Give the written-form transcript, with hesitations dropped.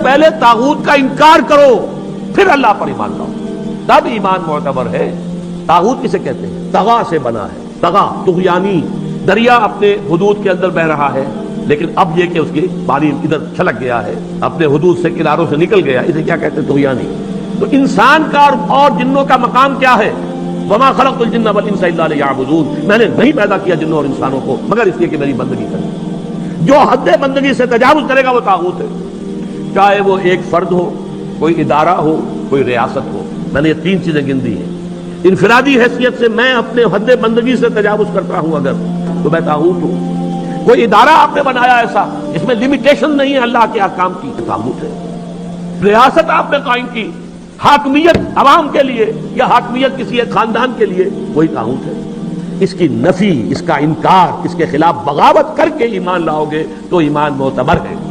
پہلے طاغوت کا انکار کرو پھر اللہ پر ایمان لاؤ، تب ایمان معتبر ہے۔ طاغوت کسے کہتے ہیں؟ طغا سے بنا ہے، طغا طغیانی، دریا اپنے حدود کے اندر بہ رہا ہے لیکن اب یہ کہ اس کی پانی ادھر چھلک گیا ہے، اپنے حدود سے کناروں سے نکل گیا، اسے کیا کہتے ہیں؟ طغیانی۔ تو انسان کا اور جنوں کا مقام کیا ہے؟ وما خلقت الجن والانس الا لیعبدون، میں نے نہیں پیدا کیا جنوں اور انسانوں کو مگر اس لیے کہ میری بندگی کریں۔ جو حد بندگی سے تجاوز کرے گا وہ طاغوت ہے، چاہے وہ ایک فرد ہو، کوئی ادارہ ہو، کوئی ریاست ہو۔ میں نے یہ تین چیزیں گن دی ہیں۔ انفرادی حیثیت سے میں اپنے حد بندگی سے تجاوز کرتا ہوں اگر، تو میں طاغوت ہوں۔ کوئی ادارہ آپ نے بنایا ایسا جس میں لمیٹیشن نہیں ہے اللہ کے احکام کی، طاغوت ہے۔ ریاست آپ نے قائم کی، حاکمیت عوام کے لیے یا حاکمیت کسی ایک خاندان کے لیے، وہی طاغوت ہے۔ اس کی نفی، اس کا انکار، اس کے خلاف بغاوت کر کے ایمان لاؤ گے تو ایمان معتبر ہے۔